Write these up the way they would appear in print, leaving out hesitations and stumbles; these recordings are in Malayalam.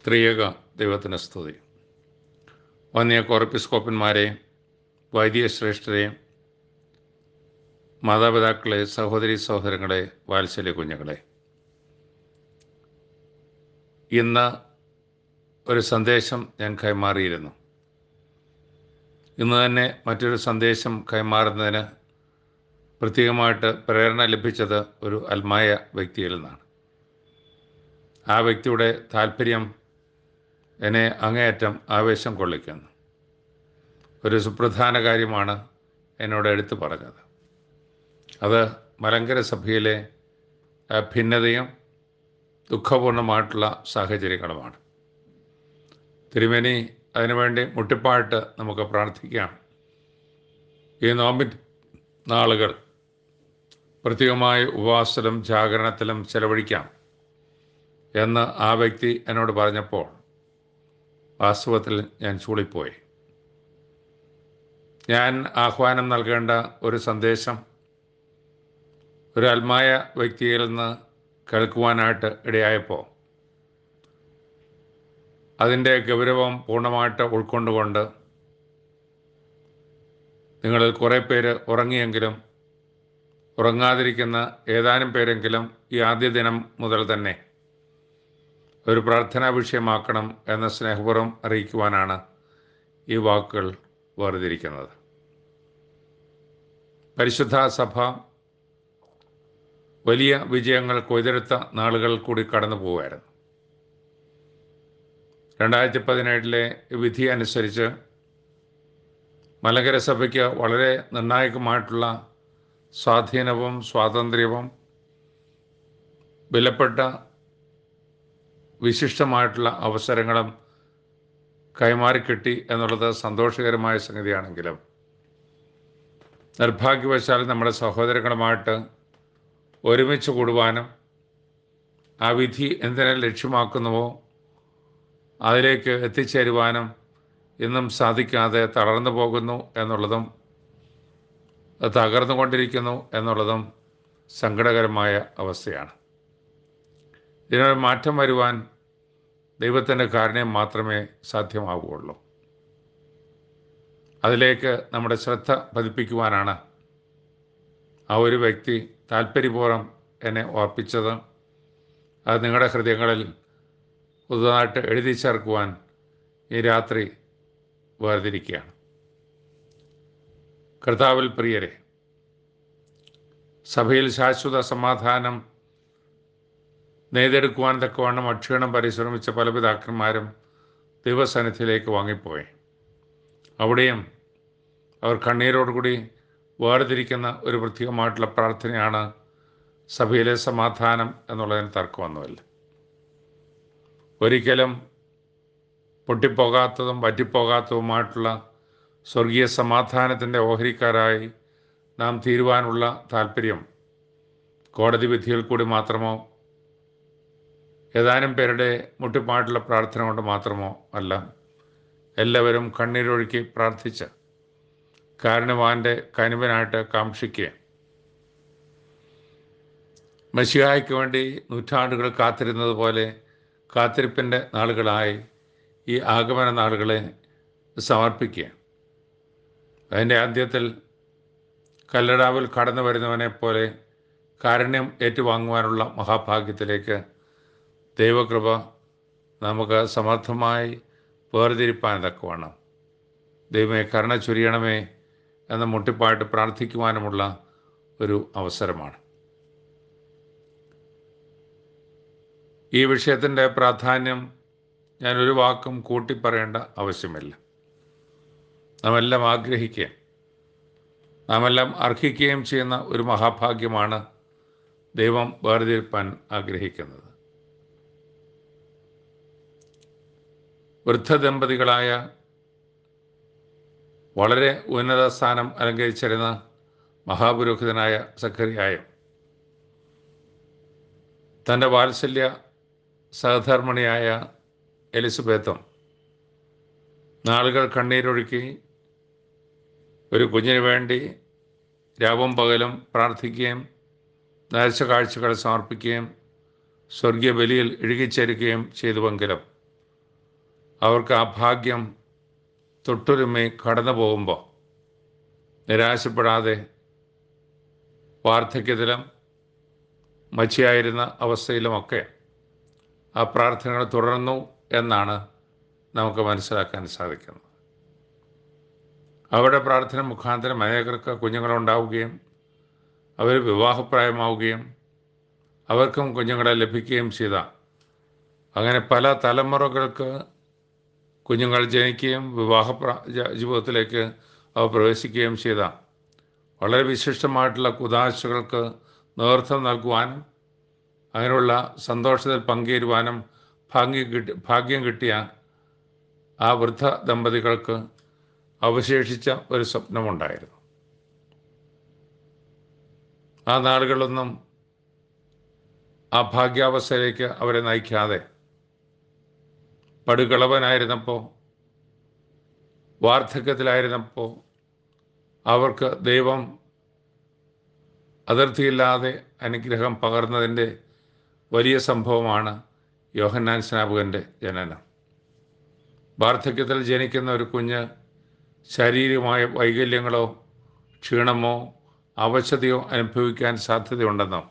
ത്രിയേക ദൈവത്തിന് സ്തുതി. വന്യ കോർപ്പിസ്കോപ്പന്മാരെ, വൈദിക ശ്രേഷ്ഠരെ, മാതാപിതാക്കളെ, സഹോദരി സഹോദരങ്ങളെ, വാത്സല്യ കുഞ്ഞുങ്ങളെ, ഇന്ന് ഒരു സന്ദേശം ഞാൻ കൈമാറിയിരുന്നു. ഇന്ന് തന്നെ മറ്റൊരു സന്ദേശം കൈമാറുന്നതിന് പ്രത്യേകമായിട്ട് പ്രേരണ ലഭിച്ചത് ഒരു അൽമായ വ്യക്തിയിൽ നിന്നാണ്. ആ വ്യക്തിയുടെ താല്പര്യം എന്നെ അങ്ങേയറ്റം ആവേശം കൊള്ളിക്കുന്നു. ഒരു സുപ്രധാന കാര്യമാണ് എന്നോട് എടുത്തു പറഞ്ഞത്. അത് മലങ്കര സഭയിലെ ഭിന്നതയും ദുഃഖപൂർണമായിട്ടുള്ള സാഹചര്യങ്ങളുമാണ്. തിരുമേനി, അതിനുവേണ്ടി മുട്ടിപ്പായിട്ട് നമുക്ക് പ്രാർത്ഥിക്കാം. ഈ നോമ്പിൻ നാളുകൾ പ്രത്യേകമായി ഉപവാസത്തിലും ജാഗരണത്തിലും ചെലവഴിക്കാം എന്ന് ആ വ്യക്തി എന്നോട് പറഞ്ഞപ്പോൾ വാസ്തവത്തിൽ ഞാൻ ചൂളിപ്പോയി. ഞാൻ ആഹ്വാനം നൽകേണ്ട ഒരു സന്ദേശം ഒരു അൽമായ വ്യക്തിയിൽ നിന്ന് കേൾക്കുവാനായിട്ട് ഇടയായപ്പോൾ അതിൻ്റെ ഗൗരവം പൂർണ്ണമായിട്ട് ഉൾക്കൊണ്ടുകൊണ്ട് നിങ്ങളിൽ കുറേ പേര് ഉറങ്ങിയെങ്കിലും ഉറങ്ങാതിരിക്കുന്ന ഏതാനും പേരെങ്കിലും ഈ ആദ്യ ദിനം മുതൽ തന്നെ ഒരു പ്രാർത്ഥനാ വിഷയമാക്കണം എന്ന സ്നേഹപൂർവ്വം അറിയിക്കുവാനാണ് ഈ വാക്കുകൾ വേർതിരിക്കുന്നത്. പരിശുദ്ധ സഭ വലിയ വിജയങ്ങൾ കൊയ്തെടുത്ത നാളുകൾ കൂടി കടന്നു പോവുകയായിരുന്നു. 2017 വിധി അനുസരിച്ച് മലങ്കര സഭയ്ക്ക് വളരെ നിർണായകമായിട്ടുള്ള സ്വാധീനവും സ്വാതന്ത്ര്യവും വിലപ്പെട്ട വിശിഷ്ടമായിട്ടുള്ള അവസരങ്ങളും കൈമാറിക്കിട്ടി എന്നുള്ളത് സന്തോഷകരമായ സംഗതിയാണെങ്കിലും നിർഭാഗ്യവശാൽ നമ്മുടെ സഹോദരങ്ങളുമായിട്ട് ഒരുമിച്ച് കൂടുവാനും ആ വിധി എന്തിനെ ലക്ഷ്യമാക്കുന്നുവോ അതിലേക്ക് എത്തിച്ചേരുവാനും ഇന്നും സാധിക്കാതെ തളർന്നു പോകുന്നു എന്നുള്ളതും തകർന്നുകൊണ്ടിരിക്കുന്നു എന്നുള്ളതും സങ്കടകരമായ അവസ്ഥയാണ്. ഇതിനൊരു മാറ്റം വരുവാൻ ദൈവത്തിൻ്റെ കാരുണ്യം മാത്രമേ സാധ്യമാവുകയുള്ളൂ. അതിലേക്ക് നമ്മുടെ ശ്രദ്ധ പതിപ്പിക്കുവാനാണ് ആ ഒരു വ്യക്തി താല്പര്യപൂർവ്വം എന്നെ ഓർപ്പിച്ചത്. അത് നിങ്ങളുടെ ഹൃദയങ്ങളിൽ പുതുതായിട്ട് എഴുതി ചേർക്കുവാൻ ഈ രാത്രി വേർതിരിക്കുകയാണ്. കർത്താവിൽ പ്രിയരെ, സഭയിൽ ശാശ്വത സമാധാനം നെയ്തെടുക്കുവാൻ തക്കവണ്ണം അക്ഷീണം പരിശ്രമിച്ച പല പിതാക്കന്മാരും ദൈവസന്നിധിയിലേക്ക് വാങ്ങിപ്പോയി. അവിടെയും അവർ കണ്ണീരോടുകൂടി വേർതിരിക്കുന്ന ഒരു പ്രത്യേകമായിട്ടുള്ള പ്രാർത്ഥനയാണ് സഭയിലെ സമാധാനം എന്നുള്ളതിന് തർക്കമൊന്നുമില്ല. ഒരിക്കലും പൊട്ടിപ്പോകാത്തതും വറ്റിപ്പോകാത്തതുമായിട്ടുള്ള സ്വർഗീയ സമാധാനത്തിൻ്റെ ഓഹരിക്കാരായി നാം തീരുവാനുള്ള താല്പര്യം കോടതി വിധിയിൽ കൂടി മാത്രമോ ഏതാനും പേരുടെ മുട്ടിപ്പായിട്ടുള്ള പ്രാർത്ഥന കൊണ്ട് മാത്രമോ അല്ല. എല്ലാവരും കണ്ണീരൊഴുക്കി പ്രാർത്ഥിച്ച് കാരുണ്യവാൻ്റെ കനിവനായിട്ട് കാക്ഷിക്കുക. മശിഹായ്ക്ക് വേണ്ടി നൂറ്റാണ്ടുകൾ കാത്തിരുന്നത് പോലെ കാത്തിരിപ്പിൻ്റെ നാളുകളായി ഈ ആഗമന നാളുകളെ സമർപ്പിക്കുക. അതിൻ്റെ ആദ്യത്തിൽ കല്ലടാവിൽ കടന്നു വരുന്നവനെ പോലെ കാരുണ്യം ഏറ്റുവാങ്ങുവാനുള്ള മഹാഭാഗ്യത്തിലേക്ക് ദൈവകൃപ നമുക്ക് സമർത്ഥമായി വേർതിരിപ്പാൻ തക്കവണ്ണം ദൈവമേ കരുണ ചൊരിയണമേ എന്ന മുട്ടിപ്പായിട്ട് പ്രാർത്ഥിക്കുവാനുമുള്ള ഒരു അവസരമാണ്. ഈ വിഷയത്തിൻ്റെ പ്രാധാന്യം ഞാനൊരു വാക്കും കൂട്ടിപ്പറയേണ്ട ആവശ്യമില്ല. നാമെല്ലാം ആഗ്രഹിക്കുകയും നാമെല്ലാം അർഹിക്കുകയും ചെയ്യുന്ന ഒരു മഹാഭാഗ്യമാണ് ദൈവം വേർതിരിപ്പാൻ ആഗ്രഹിക്കുന്നത്. വൃദ്ധദമ്പതികളായ വളരെ ഉന്നത സ്ഥാനം അലങ്കരിച്ചിരുന്ന മഹാപുരോഹിതനായ സഖറിയായും തൻ്റെ വാത്സല്യ സഹധർമ്മിണിയായ എലിസബത്തും നാളുകൾ കണ്ണീരൊഴുക്കി ഒരു കുഞ്ഞിന് വേണ്ടി രാവും പകലും പ്രാർത്ഥിക്കുകയും നേർച്ച കാഴ്ചകൾ സമർപ്പിക്കുകയും സ്വർഗീയ ബലിയിൽ ഇഴുകിച്ചേരുകയും ചെയ്തുവെങ്കിലും അവർക്ക് ആ ഭാഗ്യം തൊട്ടുരുമ്മി കടന്നു പോകുമ്പോൾ നിരാശപ്പെടാതെ വാർദ്ധക്യത്തിലും മച്ചിയായിരുന്ന അവസ്ഥയിലുമൊക്കെ ആ പ്രാർത്ഥനകൾ തുടർന്നു എന്നാണ് നമുക്ക് മനസ്സിലാക്കാൻ സാധിക്കുന്നത്. അവരുടെ പ്രാർത്ഥന മുഖാന്തരം അനേകർക്ക് കുഞ്ഞുങ്ങളുണ്ടാവുകയും അവർ വിവാഹപ്രായമാവുകയും അവർക്കും കുഞ്ഞുങ്ങളെ ലഭിക്കുകയും ചെയ്ത, അങ്ങനെ പല തലമുറകൾക്ക് കുഞ്ഞുങ്ങൾ ജനിക്കുകയും ജീവിതത്തിലേക്ക് അവർ പ്രവേശിക്കുകയും ചെയ്ത വളരെ വിശിഷ്ടമായിട്ടുള്ള കുദാശകൾക്ക് നേതൃത്വം നൽകുവാനും അങ്ങനെയുള്ള സന്തോഷത്തിൽ പങ്കുചേരുവാനും ഭാഗ്യം കിട്ടിയ ആ വൃദ്ധ ദമ്പതികൾക്ക് അവശേഷിച്ച ഒരു സ്വപ്നമുണ്ടായിരുന്നു. ആ നാളുകളൊന്നും ആ ഭാഗ്യാവസ്ഥയിലേക്ക് അവരെ നയിക്കാതെ പടുകളവനായിരുന്നപ്പോൾ, വാർദ്ധക്യത്തിലായിരുന്നപ്പോൾ അവർക്ക് ദൈവം അതിർത്തിയില്ലാതെ അനുഗ്രഹം പകർന്നതിൻ്റെ വലിയ സംഭവമാണ് യോഹന്നാൻ സ്നാപകൻ്റെ ജനനം. വാർദ്ധക്യത്തിൽ ജനിക്കുന്ന ഒരു കുഞ്ഞ് ശാരീരികമായ വൈകല്യങ്ങളോ ക്ഷീണമോ അവശതയോ അനുഭവിക്കാൻ സാധ്യതയുണ്ടെന്നോ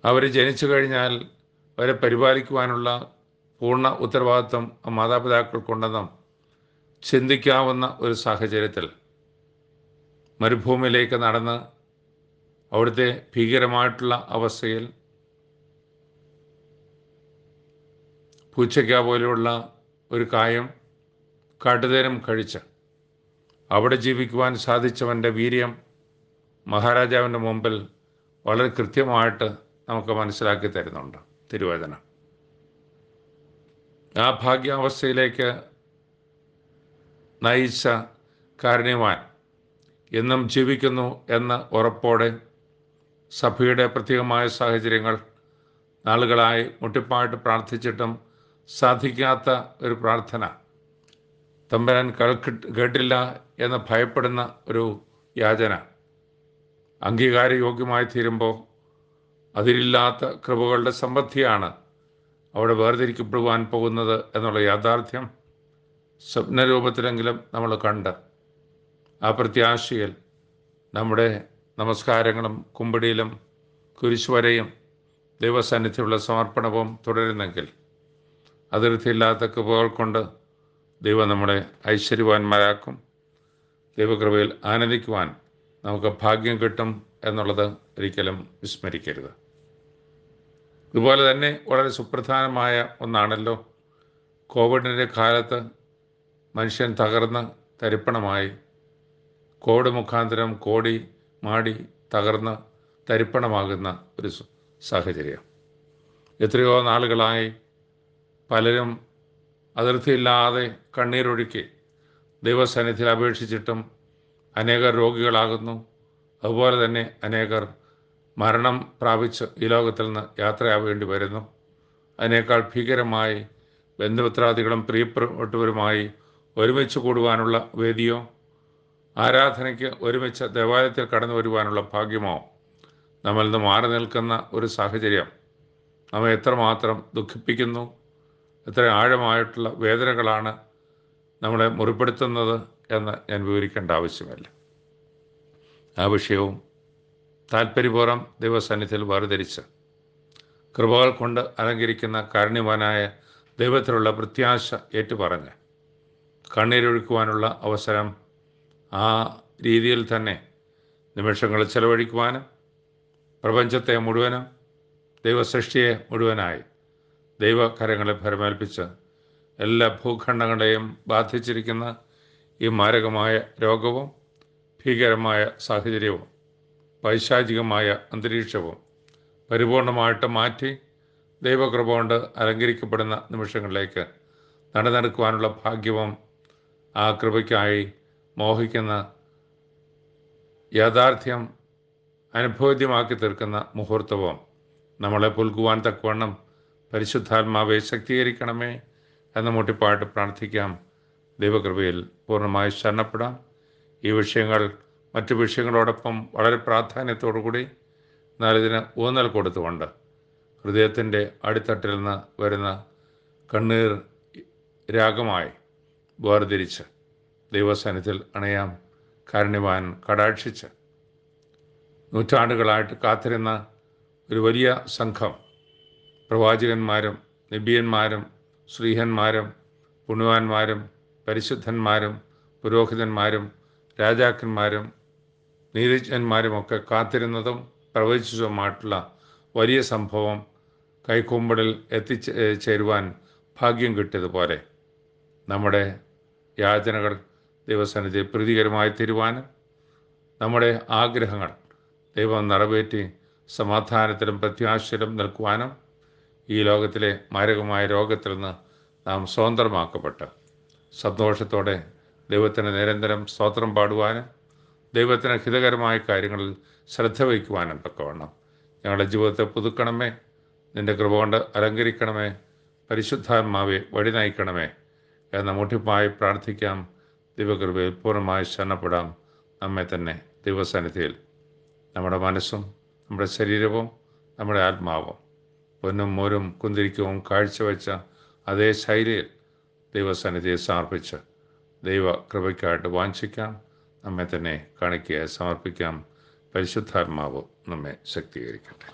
അവർ ജനിച്ചു കഴിഞ്ഞാൽ അവരെ പരിപാലിക്കുവാനുള്ള പൂർണ്ണ ഉത്തരവാദിത്വം മാതാപിതാക്കൾക്കുണ്ടെന്നും ചിന്തിക്കാവുന്ന ഒരു സാഹചര്യത്തിൽ മരുഭൂമിയിലേക്ക് നടന്ന് അവിടുത്തെ ഭീകരമായിട്ടുള്ള അവസ്ഥയിൽ പൂച്ചയ്ക്ക പോലെയുള്ള ഒരു കായം കാട്ടുതേനും കഴിച്ച് അവിടെ ജീവിക്കുവാൻ സാധിച്ചവൻ്റെ വീര്യം മഹാരാജാവിൻ്റെ മുമ്പിൽ വളരെ കൃത്യമായിട്ട് നമുക്ക് മനസ്സിലാക്കി തരുന്നുണ്ട് തിരുവചനം. ആ ഭാഗ്യാവസ്ഥയിലേക്ക് നയിച്ച കാരുണ്യവാൻ എന്നും ജീവിക്കുന്നു എന്ന ഉറപ്പോടെ സഭയുടെ പ്രത്യേകമായ സാഹചര്യങ്ങൾ നാളുകളായി മുട്ടിപ്പായിട്ട് പ്രാർത്ഥിച്ചിട്ടും സാധിക്കാത്ത ഒരു പ്രാർത്ഥന, തമ്പുരാൻ കേട്ടില്ല എന്ന് ഭയപ്പെടുന്ന ഒരു യാചന അംഗീകാരയോഗ്യമായി തീരുമ്പോൾ അതിലില്ലാത്ത കൃപകളുടെ സമൃദ്ധിയാണ് അവിടെ വേർതിരിക്കപ്പെടുവാൻ പോകുന്നത് എന്നുള്ള യാഥാർത്ഥ്യം സ്വപ്നരൂപത്തിലെങ്കിലും നമ്മൾ കണ്ട് ആ പ്രത്യാശയിൽ നമ്മുടെ നമസ്കാരങ്ങളും കുമ്പിടിയിലും കുരിശുവരയും ദൈവസന്നിധിയുള്ള സമർപ്പണവും തുടരുന്നെങ്കിൽ അതിർത്തിയില്ലാത്ത കൃപകൾ കൊണ്ട് ദൈവം നമ്മളെ ഐശ്വര്യവാന്മാരാക്കും. ദൈവകൃപയിൽ ആനന്ദിക്കുവാൻ നമുക്ക് ഭാഗ്യം കിട്ടും എന്നുള്ളത് ഒരിക്കലും വിസ്മരിക്കരുത്. ഇതുപോലെ തന്നെ വളരെ സുപ്രധാനമായ ഒന്നാണല്ലോ കോവിഡിൻ്റെ കാലത്ത് മനുഷ്യൻ തകർന്ന് തരിപ്പണമായി, കോവിഡ് മുഖാന്തരം കോടി മാടി തകർന്ന് തരിപ്പണമാകുന്ന ഒരു സാഹചര്യം. എത്രയോ നാളുകളായി പലരും അതിർത്തിയില്ലാതെ കണ്ണീരൊഴുക്കി ദൈവസന്നിധിയിൽ അപേക്ഷിച്ചിട്ടും അനേകർ രോഗികളാകുന്നു. അതുപോലെ തന്നെ അനേകർ മരണം പ്രാപിച്ച് ഈ ലോകത്തിൽ നിന്ന് യാത്രയാവേണ്ടി വരുന്നു. അതിനേക്കാൾ ഭീകരമായി ബന്ധുമിത്രാദികളും പ്രിയപ്പെട്ടവരുമായി ഒരുമിച്ച് കൂടുവാനുള്ള വേദിയോ ആരാധനയ്ക്ക് ഒരുമിച്ച് ദേവാലയത്തിൽ കടന്നു വരുവാനുള്ള ഭാഗ്യമോ നമ്മളിൽ നിന്ന് മാറി നിൽക്കുന്ന ഒരു സാഹചര്യം നമ്മെ എത്രമാത്രം ദുഃഖിപ്പിക്കുന്നു, എത്ര ആഴമായിട്ടുള്ള വേദനകളാണ് നമ്മളെ മുറിപ്പെടുത്തുന്നത് എന്ന് ഞാൻ വിവരിക്കേണ്ട ആവശ്യമില്ല. ആ വിഷയവും താൽപ്പര്യപൂർവ്വം ദൈവസന്നിധിയിൽ വേർതിരിച്ച് കൃപകൾ കൊണ്ട് അലങ്കരിക്കുന്ന കാരുണ്യവാനായ ദൈവത്തിലുള്ള പ്രത്യാശ ഏറ്റുപറഞ്ഞ് കണ്ണീരൊഴുക്കുവാനുള്ള അവസരം ആ രീതിയിൽ തന്നെ നിമിഷങ്ങൾ ചെലവഴിക്കുവാനും പ്രപഞ്ചത്തെ മുഴുവനും ദൈവസൃഷ്ടിയെ മുഴുവനായി ദൈവകരങ്ങളെ ഭരമേൽപ്പിച്ച് എല്ലാ ഭൂഖണ്ഡങ്ങളെയും ബാധിച്ചിരിക്കുന്ന ഈ മാരകമായ രോഗവും ഭീകരമായ സാഹചര്യവും പൈശാചികമായ അന്തരീക്ഷവും പരിപൂർണമായിട്ട് മാറ്റി ദൈവകൃപ കൊണ്ട് അലങ്കരിക്കപ്പെടുന്ന നിമിഷങ്ങളിലേക്ക് നടന്നെടുക്കുവാനുള്ള ഭാഗ്യവും ആ കൃപയ്ക്കായി മോഹിക്കുന്ന യാഥാർത്ഥ്യം അനുഭവദ്യമാക്കി തീർക്കുന്ന മുഹൂർത്തവും നമ്മളെ പുൽകുവാൻ തക്കവണ്ണം പരിശുദ്ധാത്മാവെ ശക്തീകരിക്കണമേ എന്ന മുട്ടിപ്പായിട്ട് പ്രാർത്ഥിക്കാം. ദൈവകൃപയിൽ പൂർണ്ണമായി ശരണപ്പെടാം. ഈ വിഷയങ്ങൾ മറ്റു വിഷയങ്ങളോടൊപ്പം വളരെ പ്രാധാന്യത്തോടുകൂടി എന്നാൽ ഇതിന് ഊന്നൽ കൊടുത്തുകൊണ്ട് ഹൃദയത്തിൻ്റെ അടിത്തട്ടിൽ നിന്ന് വരുന്ന കണ്ണീർ രാഗമായി വേർതിരിച്ച് ദൈവസന്നിധിയിൽ അണയാം. കാരുണ്യവാൻ കടാക്ഷിച്ച് നൂറ്റാണ്ടുകളായിട്ട് കാത്തിരുന്ന ഒരു വലിയ സംഘം പ്രവാചകന്മാരും നബിയന്മാരും ശ്രീഹന്മാരും പുണ്യവാന്മാരും പരിശുദ്ധന്മാരും പുരോഹിതന്മാരും രാജാക്കന്മാരും നീതിജ്ഞന്മാരുമൊക്കെ കാത്തിരുന്നതും പ്രവചിച്ചതുമായിട്ടുള്ള വലിയ സംഭവം കൈക്കുമ്പിളിൽ ചേരുവാൻ ഭാഗ്യം കിട്ടിയതുപോലെ നമ്മുടെ യാചനകൾ ദൈവസന്നിധി പ്രീതികരമായി തീരുവാനും നമ്മുടെ ആഗ്രഹങ്ങൾ ദൈവം നിറവേറ്റി സമാധാനത്തിലും പ്രത്യാശയിലും നിൽക്കുവാനും ഈ ലോകത്തിലെ മാരകമായ രോഗത്തിൽ നിന്ന് നാം സ്വതന്ത്രമാക്കപ്പെട്ട് സന്തോഷത്തോടെ ദൈവത്തിന് നിരന്തരം സ്തോത്രം പാടുവാനും ദൈവത്തിന് ഹിതകരമായ കാര്യങ്ങളിൽ ശ്രദ്ധ വയ്ക്കുവാനും തക്കവണ്ണം ഞങ്ങളുടെ ജീവിതത്തെ പുതുക്കണമേ. നിൻ്റെ കൃപ കൊണ്ട് അലങ്കരിക്കണമേ. പരിശുദ്ധാത്മാവെ വഴി നയിക്കണമേ എന്ന മുട്ടിപ്പായി പ്രാർത്ഥിക്കാം. ദൈവകൃപയിൽ പൂർണ്ണമായി ശരണപ്പെടാം. നമ്മെ തന്നെ ദൈവസന്നിധിയിൽ നമ്മുടെ മനസ്സും നമ്മുടെ ശരീരവും നമ്മുടെ ആത്മാവും പൊന്നും മോരും കുന്തിരിക്കവും കാഴ്ചവെച്ച അതേ ശൈലിയിൽ ദൈവസന്നിധിയെ സമർപ്പിച്ച് ദൈവ കൃപയ്ക്കായിട്ട് വാഞ്ചിക്കാം. നമ്മെ തന്നെ കാണിക്കയായി സമർപ്പിക്കാം. പരിശുദ്ധാത്മാവ് നമ്മെ ശക്തീകരിക്കട്ടെ.